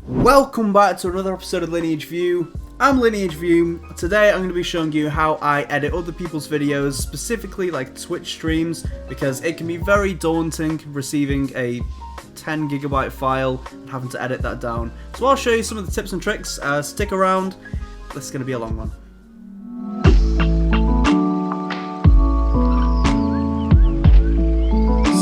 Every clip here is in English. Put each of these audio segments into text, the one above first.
Welcome back to another episode of Lineage View. I'm Lineage View. Today I'm going to be showing you how I edit other people's videos, specifically like Twitch streams, because it can be very daunting receiving a 10 gigabyte file and having to edit that down. So I'll show you some of the tips and tricks. Stick around. This is going to be a long one.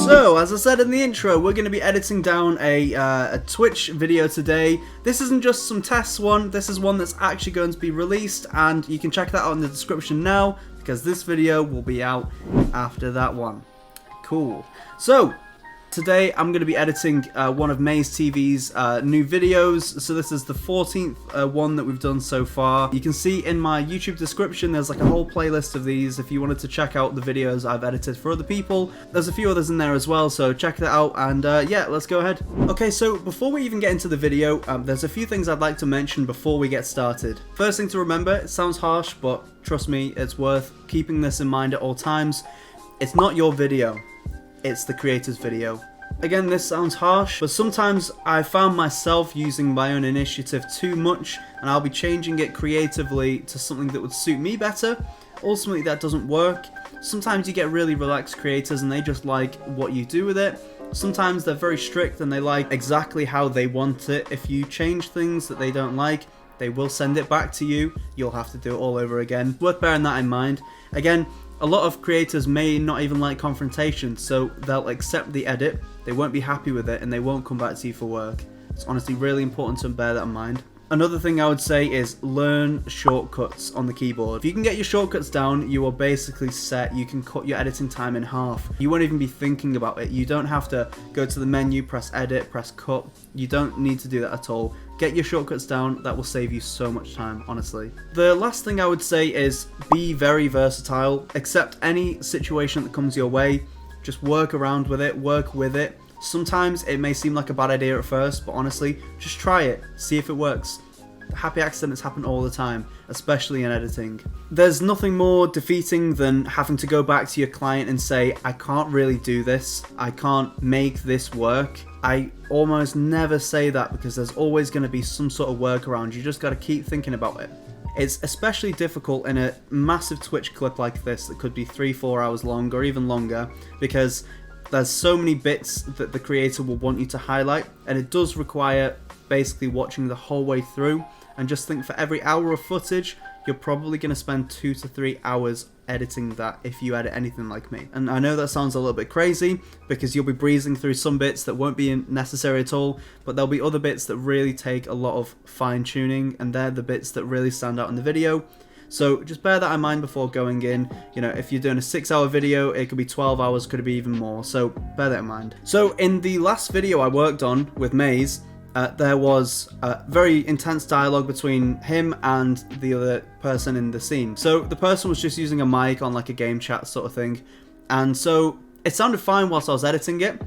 So, as I said in the intro, we're going to be editing down a Twitch video today. This isn't just some test one, this is one that's actually going to be released, and you can check that out in the description now, because this video will be out after that one. Cool. So, today I'm going to be editing one of Maze TV's new videos. So this is the 14th one that we've done so far. You can see in my YouTube description there's like a whole playlist of these if you wanted to check out the videos I've edited for other people. There's a few others in there as well, so check that out, and yeah, let's go ahead. Okay, so before we even get into the video, there's a few things I'd like to mention before we get started. First thing to remember, it sounds harsh, but trust me, it's worth keeping this in mind at all times. It's not your video. It's the creator's video. Again, this sounds harsh, but sometimes I found myself using my own initiative too much, and I'll be changing it creatively to something that would suit me better. Ultimately, that doesn't work. Sometimes you get really relaxed creators and they just like what you do with it. Sometimes they're very strict and they like exactly how they want it. If you change things that they don't like, they will send it back to you. You'll have to do it all over again. Worth bearing that in mind. Again, a lot of creators may not even like confrontation, so they'll accept the edit, they won't be happy with it, and they won't come back to you for work. It's honestly really important to bear that in mind. Another thing I would say is learn shortcuts on the keyboard. If you can get your shortcuts down, you are basically set. You can cut your editing time in half. You won't even be thinking about it. You don't have to go to the menu, press edit, press cut. You don't need to do that at all. Get your shortcuts down, that will save you so much time, honestly. The last thing I would say is be very versatile. Accept any situation that comes your way. Just work around with it, work with it. Sometimes it may seem like a bad idea at first, but honestly, just try it, see if it works. Happy accidents happen all the time, especially in editing. There's nothing more defeating than having to go back to your client and say, I can't really do this, I can't make this work. I almost never say that because there's always going to be some sort of workaround. You just got to keep thinking about it. It's especially difficult in a massive Twitch clip like this that could be 3-4 hours long or even longer, because there's so many bits that the creator will want you to highlight, and it does require basically watching the whole way through. And just think, for every hour of footage, you're probably going to spend 2 to 3 hours editing that if you edit anything like me. And I know that sounds a little bit crazy because you'll be breezing through some bits that won't be necessary at all, but there'll be other bits that really take a lot of fine tuning, and they're the bits that really stand out in the video. So just bear that in mind before going in. You know, if you're doing a 6-hour video, it could be 12 hours, could be even more. So bear that in mind. So in the last video I worked on with Maze, there was very intense dialogue between him and the other person in the scene. So the person was just using a mic on like a game chat sort of thing, and so it sounded fine whilst I was editing it,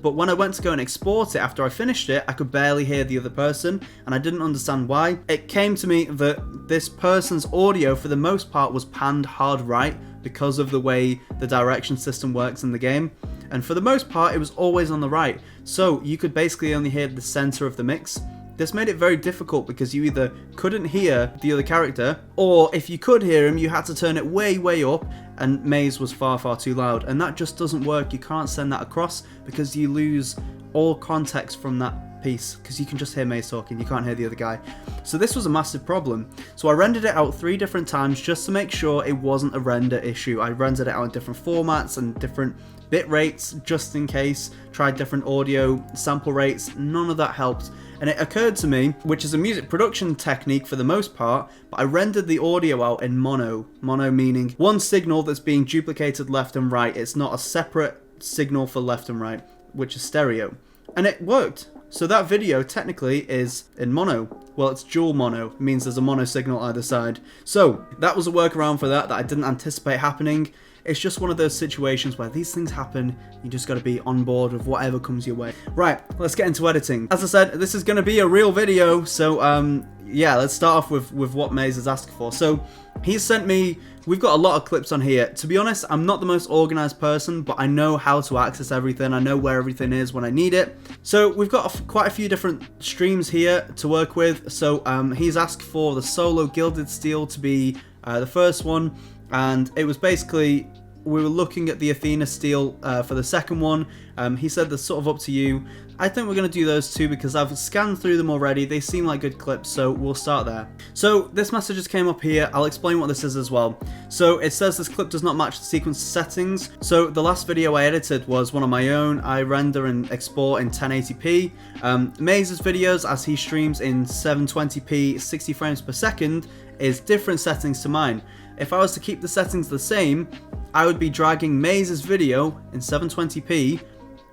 but when I went to go and export it after I finished it, I could barely hear the other person, and I didn't understand why. It came to me that this person's audio for the most part was panned hard right because of the way the direction system works in the game. And for the most part, it was always on the right. So you could basically only hear the center of the mix. This made it very difficult because you either couldn't hear the other character, or if you could hear him, you had to turn it way, way up, and Maze was far, far too loud. And that just doesn't work. You can't send that across because you lose all context from that piece, because you can just hear Maze talking, you can't hear the other guy. So this was a massive problem. So I rendered it out 3 different times just to make sure it wasn't a render issue. I rendered it out in different formats and different bit rates just in case, tried different audio sample rates, none of that helped. And it occurred to me, which is a music production technique for the most part, but I rendered the audio out in mono. Mono meaning one signal that's being duplicated left and right. It's not a separate signal for left and right, which is stereo. And it worked. So that video technically is in mono. Well, it's dual mono. It means there's a mono signal either side. So that was a workaround for that I didn't anticipate happening. It's just one of those situations where these things happen, you just got to be on board with whatever comes your way. Right, let's get into editing. As I said, this is going to be a real video, so yeah, let's start off with what Maze is asking for. So he's sent me, we've got a lot of clips on here. To be honest, I'm not the most organized person, but I know how to access everything. I know where everything is when I need it. So we've got quite a few different streams here to work with. So he's asked for the solo Gilded Steel to be the first one, and it was basically, we were looking at the Athena Steel for the second one. He said that's sort of up to you. I think we're going to do those two because I've scanned through them already. They seem like good clips, so we'll start there. So this message just came up here. I'll explain what this is as well. So it says this clip does not match the sequence settings. So the last video I edited was one of my own. I render and export in 1080p. Maze's videos, as he streams in 720p 60 frames per second, is different settings to mine. If I was to keep the settings the same, I would be dragging Maze's video in 720p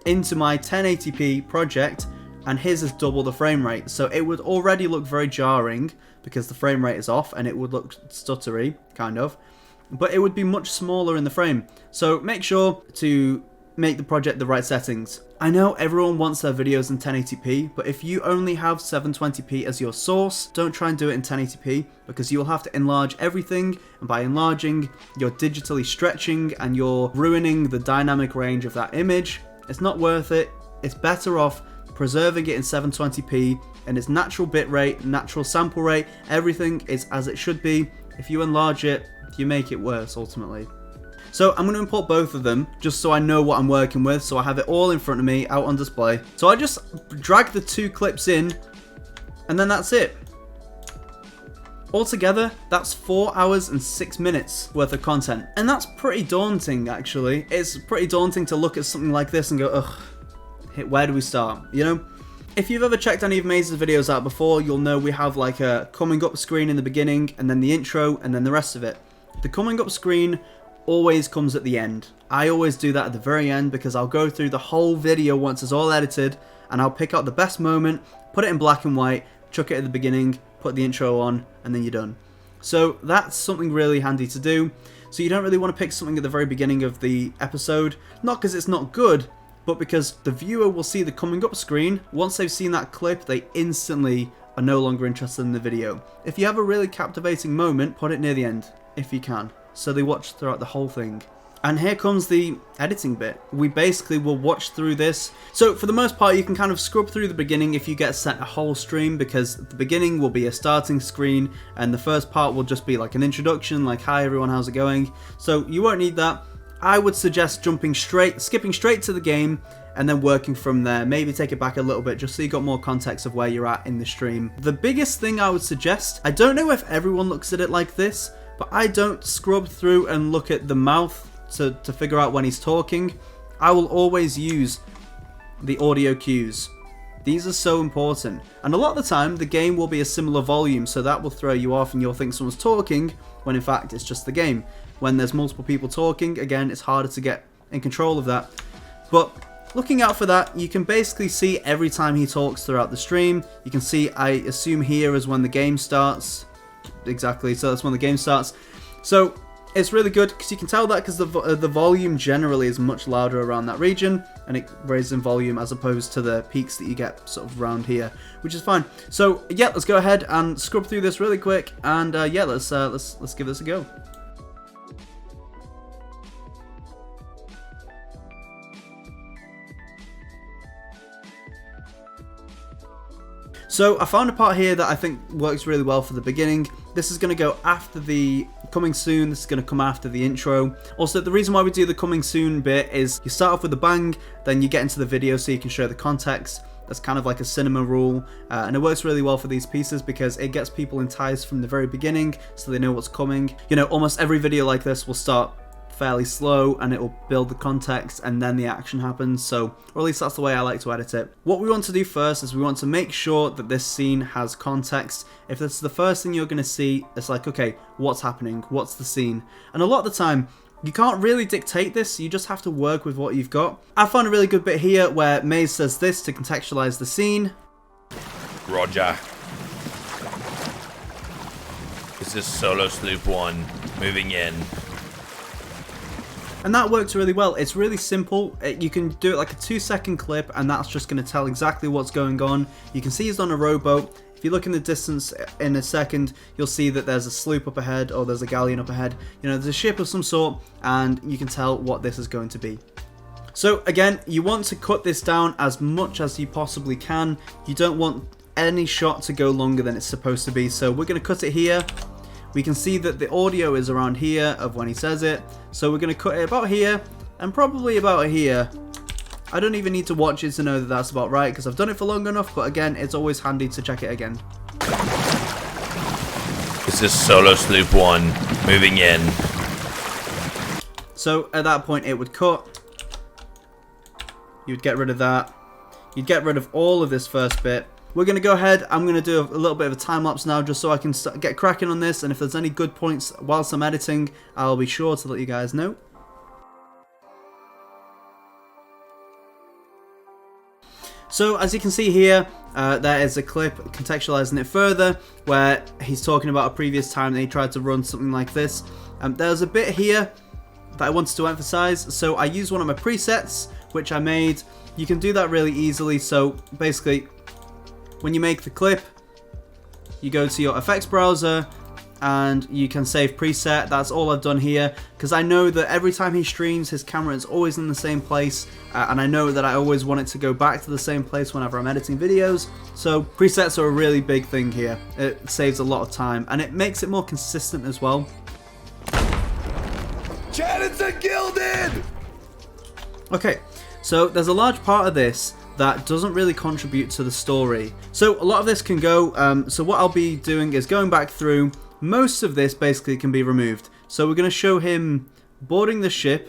into my 1080p project, and his is double the frame rate. So it would already look very jarring because the frame rate is off, and it would look stuttery, kind of. But it would be much smaller in the frame. So make sure to make the project the right settings. I know everyone wants their videos in 1080p, but if you only have 720p as your source, don't try and do it in 1080p because you'll have to enlarge everything, and by enlarging, you're digitally stretching and you're ruining the dynamic range of that image. It's not worth it. It's better off preserving it in 720p and its natural bit rate, natural sample rate, everything is as it should be. If you enlarge it, you make it worse ultimately. So I'm going to import both of them just so I know what I'm working with, so I have it all in front of me out on display. So I just drag the two clips in and then that's it. Altogether, that's 4 hours and 6 minutes worth of content. And that's pretty daunting, actually. It's pretty daunting to look at something like this and go, ugh, where do we start? You know? If you've ever checked any of Maze's videos out before, you'll know we have like a coming up screen in the beginning, and then the intro, and then the rest of it. The coming up screen always comes at the end. I always do that at the very end because I'll go through the whole video once it's all edited, and I'll pick out the best moment, put it in black and white, chuck it at the beginning, put the intro on, and then you're done. So that's something really handy to do. So you don't really want to pick something at the very beginning of the episode, not because it's not good, but because the viewer will see the coming up screen. Once they've seen that clip, they instantly are no longer interested in the video. If you have a really captivating moment, put it near the end, if you can, so they watch throughout the whole thing. And here comes the editing bit. We basically will watch through this. So for the most part, you can kind of scrub through the beginning if you get sent a whole stream, because the beginning will be a starting screen and the first part will just be like an introduction, like, hi everyone, how's it going? So you won't need that. I would suggest skipping straight to the game and then working from there. Maybe take it back a little bit just so you got more context of where you're at in the stream. The biggest thing I would suggest, I don't know if everyone looks at it like this, but I don't scrub through and look at the mouth to figure out when he's talking. I will always use the audio cues. These are so important. And a lot of the time, the game will be a similar volume, so that will throw you off and you'll think someone's talking, when in fact it's just the game. When there's multiple people talking, again, it's harder to get in control of that. But looking out for that, you can basically see every time he talks throughout the stream. You can see, I assume here is when the game starts. Exactly, so that's when the game starts. So it's really good because you can tell that because the volume generally is much louder around that region, and it raises in volume as opposed to the peaks that you get sort of around here, which is fine. So yeah, let's go ahead and scrub through this really quick, and yeah, let's give this a go. So I found a part here that I think works really well for the beginning. This is going to go after the coming soon. This is going to come after the intro. Also, the reason why we do the coming soon bit is you start off with a bang, then you get into the video so you can show the context. That's kind of like a cinema rule, and it works really well for these pieces because it gets people enticed from the very beginning so they know what's coming. You know, almost every video like this will start fairly slow and it will build the context and then the action happens, so, or at least that's the way I like to edit it. What we want to do first is we want to make sure that this scene has context. If this is the first thing you're going to see, it's like, okay, what's happening? What's the scene? And a lot of the time, you can't really dictate this, you just have to work with what you've got. I found a really good bit here where Maze says this to contextualize the scene. Roger. This is Solo Sloop 1, moving in. And that works really well. It's really simple. You can do it like a 2-second clip and that's just going to tell exactly what's going on. You can see he's on a rowboat. If you look in the distance in a second, you'll see that there's a sloop up ahead, or there's a galleon up ahead. You know, there's a ship of some sort, and you can tell what this is going to be. So again, you want to cut this down as much as you possibly can. You don't want any shot to go longer than it's supposed to be. So we're going to cut it here. We can see that the audio is around here of when he says it. So we're going to cut it about here and probably about here. I don't even need to watch it to know that that's about right because I've done it for long enough, but again, it's always handy to check it again. This is Solo Sloop 1 moving in. So at that point, it would cut. You'd get rid of that. You'd get rid of all of this first bit. We're going to go ahead. I'm going to do a little bit of a time lapse now just so I can get cracking on this. And if there's any good points whilst I'm editing, I'll be sure to let you guys know. So as you can see here, there is a clip contextualizing it further where he's talking about a previous time that he tried to run something like this. There's a bit here that I wanted to emphasize. So I used one of my presets, which I made. You can do that really easily. So basically, when you make the clip, you go to your effects browser and you can save preset. That's all I've done here because I know that every time he streams, his camera is always in the same place, and I know that I always want it to go back to the same place whenever I'm editing videos. So presets are a really big thing here. It saves a lot of time and it makes it more consistent as well. Chad, it's a gilded! Okay, so there's a large part of this that doesn't really contribute to the story. So a lot of this can go, so what I'll be doing is going back through. Most of this basically can be removed. So we're going to show him boarding the ship,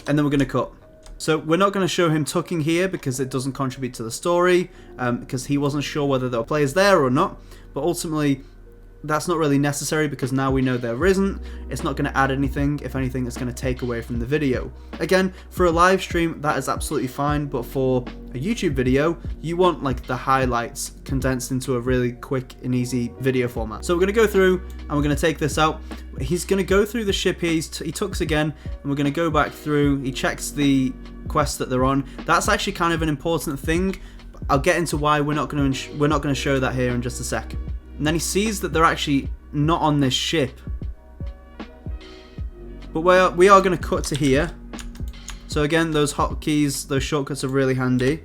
and then we're going to cut. So we're not going to show him tucking here because it doesn't contribute to the story, because he wasn't sure whether there were players there or not. But ultimately, that's not really necessary because now we know there isn't. It's not going to add anything. If anything, it's going to take away from the video. Again, for a live stream, that is absolutely fine. But for a YouTube video, you want like the highlights condensed into a really quick and easy video format. So we're going to go through and we're going to take this out. He's going to go through the ship here. He tucks again, and we're going to go back through. He checks the quest that they're on. That's actually kind of an important thing. I'll get into why we're not going to show that here in just a sec. And then he sees that they're actually not on this ship. But we are going to cut to here. So again, those hotkeys, those shortcuts are really handy.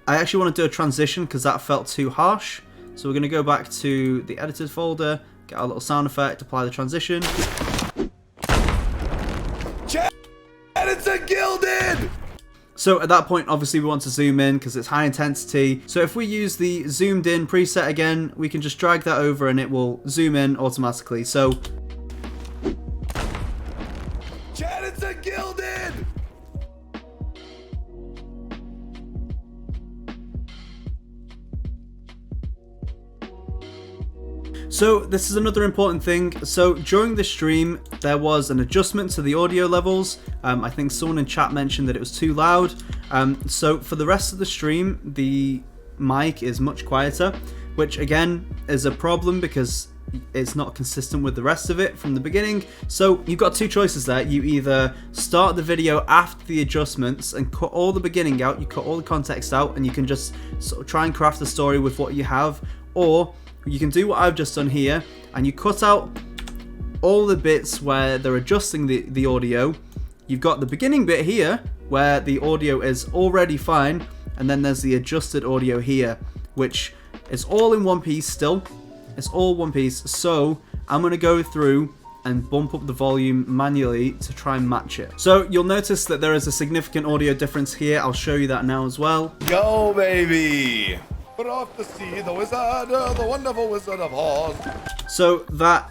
I actually want to do a transition because that felt too harsh. So we're going to go back to the edited folder, get our little sound effect, apply the transition. Chad, it's a gilded! So at that point, obviously we want to zoom in because it's high intensity. So if we use the zoomed in preset again, we can just drag that over and it will zoom in automatically. So Chad, it's a gilded! So this is another important thing. So during the stream, there was an adjustment to the audio levels. I think someone in chat mentioned that it was too loud. So for the rest of the stream, the mic is much quieter, which again is a problem because it's not consistent with the rest of it from the beginning. So you've got two choices there. You either start the video after the adjustments and cut all the beginning out, you cut all the context out, and you can just sort of try and craft the story with what you have, or you can do what I've just done here and you cut out all the bits where they're adjusting the audio. You've got the beginning bit here where the audio is already fine, and then there's the adjusted audio here, which is all in one piece still. It's all one piece. So I'm going to go through and bump up the volume manually to try and match it. So you'll notice that there is a significant audio difference here. I'll show you that now as well. Go, baby! Put off the sea, the wizard, the wonderful Wizard of Oz. So that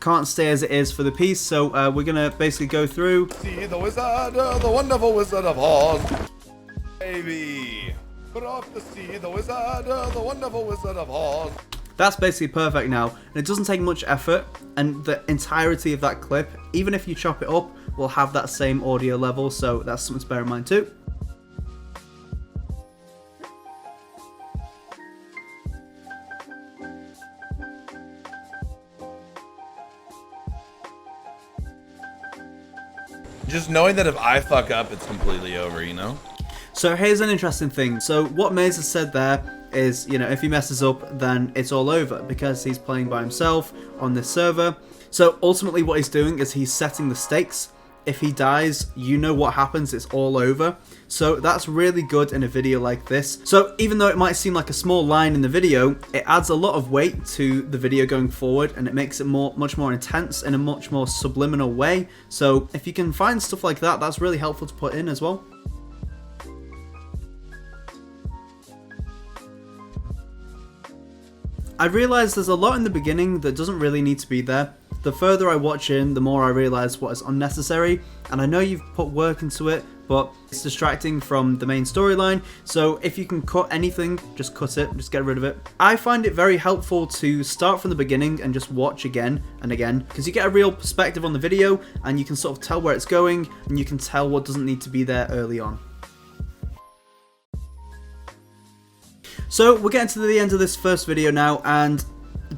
can't stay as it is for the piece, so we're gonna basically go through. See the wizard, the wonderful Wizard of Oz. Baby! Put off the sea, the wizard, the wonderful Wizard of Oz. That's basically perfect now, and it doesn't take much effort, and the entirety of that clip, even if you chop it up, will have that same audio level, so that's something to bear in mind too. Just knowing that if I fuck up, it's completely over, you know? So here's an interesting thing. So what Maze has said there is, you know, if he messes up, then it's all over because he's playing by himself on this server. So ultimately what he's doing is he's setting the stakes. If he dies, you know what happens, it's all over. So that's really good in a video like this. So even though it might seem like a small line in the video, it adds a lot of weight to the video going forward, and it makes it much more intense in a much more subliminal way. So if you can find stuff like that, that's really helpful to put in as well. I realised there's a lot in the beginning that doesn't really need to be there. The further I watch in, the more I realise what is unnecessary, and I know you've put work into it, but it's distracting from the main storyline, so if you can cut anything, just cut it, just get rid of it. I find it very helpful to start from the beginning and just watch again and again, because you get a real perspective on the video, and you can sort of tell where it's going, and you can tell what doesn't need to be there early on. So we're getting to the end of this first video now, and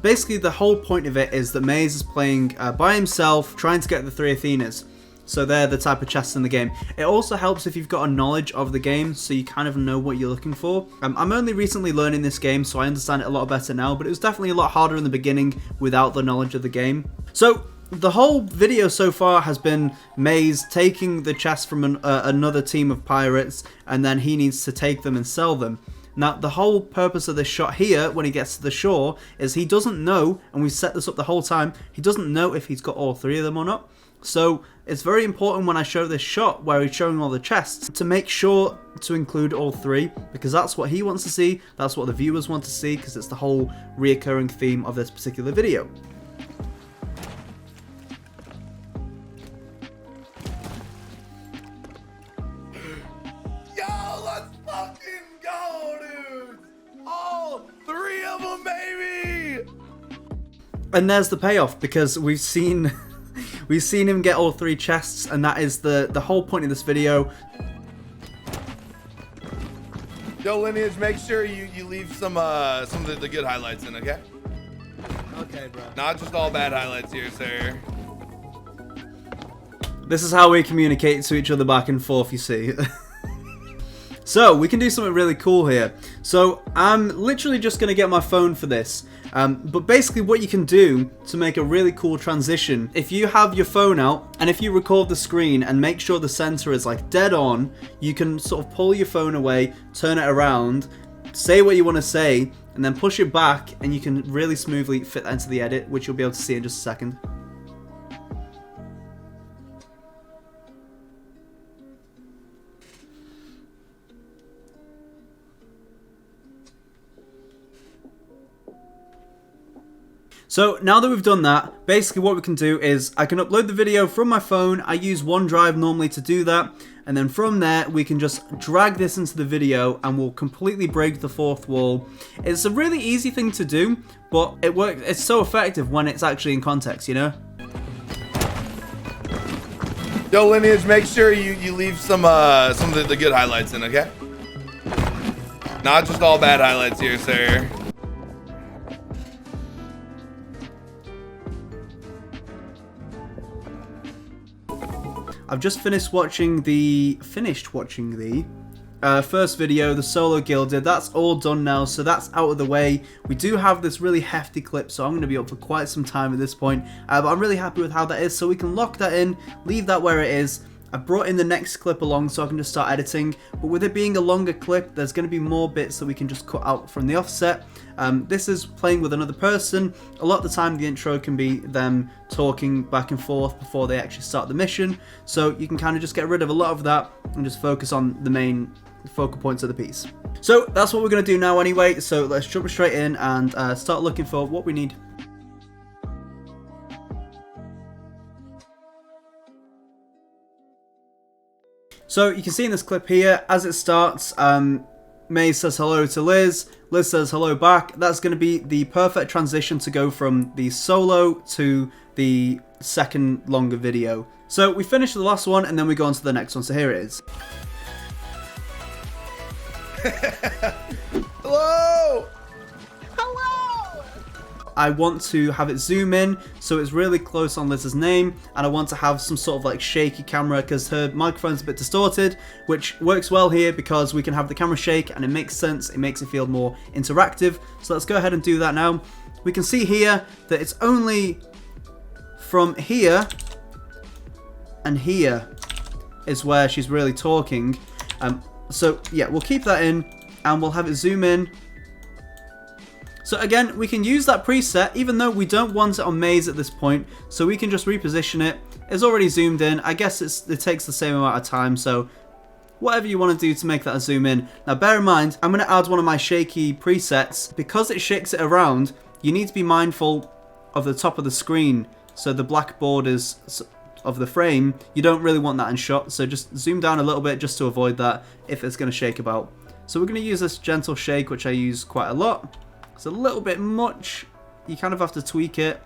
basically the whole point of it is that Maze is playing by himself, trying to get the 3 Athenas. So they're the type of chests in the game. It also helps if you've got a knowledge of the game, so you kind of know what you're looking for. I'm only recently learning this game, so I understand it a lot better now, but it was definitely a lot harder in the beginning without the knowledge of the game. So the whole video so far has been Maze taking the chests from another team of pirates, and then he needs to take them and sell them. Now, the whole purpose of this shot here, when he gets to the shore, is he doesn't know, and we've set this up the whole time, he doesn't know if he's got all 3 of them or not. So, it's very important when I show this shot, where he's showing all the chests, to make sure to include all 3, because that's what he wants to see, that's what the viewers want to see, because it's the whole reoccurring theme of this particular video. And there's the payoff, because we've seen him get all 3 chests, and that is the whole point of this video. Yo, Lineage, make sure you leave some of the good highlights in, okay? Okay, bro. Not just all bad highlights here, sir. This is how we communicate to each other back and forth, you see. So, we can do something really cool here. So, I'm literally just going to get my phone for this. But basically what you can do to make a really cool transition, if you have your phone out and if you record the screen and make sure the center is like dead on, you can sort of pull your phone away, turn it around, say what you want to say, and then push it back, and you can really smoothly fit that into the edit, which you'll be able to see in just a second. So now that we've done that, basically what we can do is I can upload the video from my phone. I use OneDrive normally to do that, and then from there we can just drag this into the video and we'll completely break the 4th wall. It's a really easy thing to do, but it works. It's so effective when it's actually in context, you know? Yo, Lineage, make sure you leave some of the good highlights in, okay? Not just all bad highlights here, sir. I've just finished watching the first video, the solo gilded. That's all done now, so that's out of the way. We do have this really hefty clip, so I'm going to be up for quite some time at this point. But I'm really happy with how that is, so we can lock that in, leave that where it is. I brought in the next clip along so I can just start editing, but with it being a longer clip, there's going to be more bits that we can just cut out from the offset. This is playing with another person. A lot of the time the intro can be them talking back and forth before they actually start the mission, so you can kind of just get rid of a lot of that and just focus on the main focal points of the piece. So that's what we're going to do now anyway, so let's jump straight in and start looking for what we need. So you can see in this clip here, as it starts, Maze says hello to Liz, Liz says hello back. That's going to be the perfect transition to go from the solo to the second longer video. So we finish the last one and then we go on to the next one, so here it is. Hello! Hello! I want to have it zoom in so it's really close on Liz's name, and I want to have some sort of like shaky camera because her microphone's a bit distorted, which works well here because we can have the camera shake and it makes sense, it makes it feel more interactive. So let's go ahead and do that now. We can see here that it's only from here and here is where she's really talking. So yeah, we'll keep that in and we'll have it zoom in. So again, we can use that preset even though we don't want it on maze at this point, so we can just reposition it. It's already zoomed in. I guess it takes the same amount of time, so whatever you want to do to make that a zoom in. Now bear in mind, I'm going to add one of my shaky presets. Because it shakes it around, you need to be mindful of the top of the screen, so the black borders of the frame, you don't really want that in shot, so just zoom down a little bit just to avoid that if it's going to shake about. So we're going to use this gentle shake, which I use quite a lot. It's a little bit much. You kind of have to tweak it.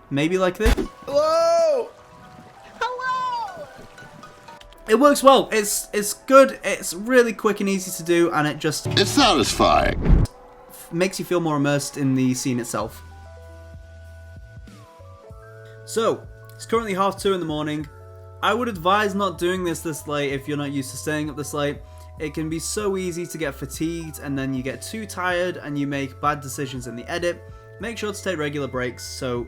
Maybe like this. Hello! Hello! It works well. It's good. It's really quick and easy to do, and it just... It's satisfying. makes you feel more immersed in the scene itself. So, it's currently 2:30 in the morning. I would advise not doing this late if you're not used to staying up this late. It can be so easy to get fatigued and then you get too tired and you make bad decisions in the edit. Make sure to take regular breaks, so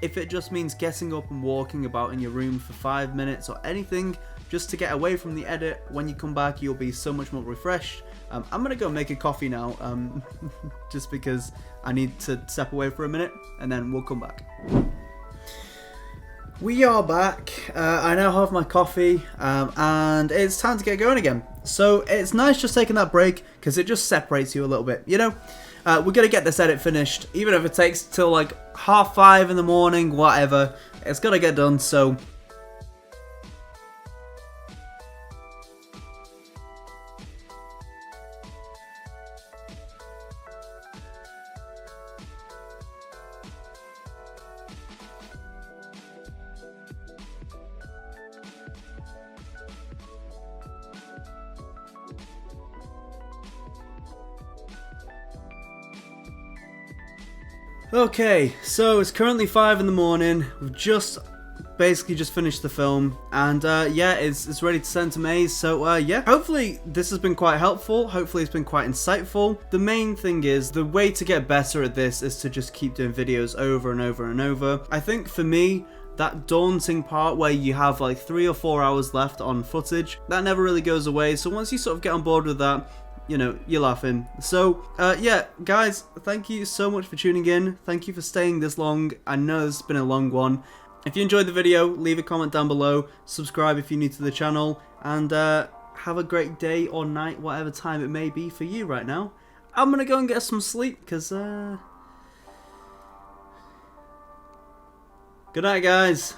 if it just means getting up and walking about in your room for 5 minutes or anything just to get away from the edit, when you come back you'll be so much more refreshed. I'm gonna go make a coffee now, just because I need to step away for a minute and then we'll come back. We are back. I now have my coffee and it's time to get going again. So it's nice just taking that break because it just separates you a little bit, you know? We're going to get this edit finished, even if it takes till like 5:30 in the morning, whatever. It's got to get done, so... Okay, so it's currently 5 in the morning. We've basically just finished the film, and yeah, it's ready to send to Maze. So yeah, hopefully this has been quite helpful. Hopefully it's been quite insightful. The main thing is, the way to get better at this is to just keep doing videos over and over and over. I think for me, that daunting part where you have like 3 or 4 hours left on footage, that never really goes away. So once you sort of get on board with that, you know, you're laughing. So, yeah, guys, thank you so much for tuning in. Thank you for staying this long. I know this has been a long one. If you enjoyed the video, leave a comment down below. Subscribe if you're new to the channel. And have a great day or night, whatever time it may be for you right now. I'm going to go and get some sleep, because... Good night, guys.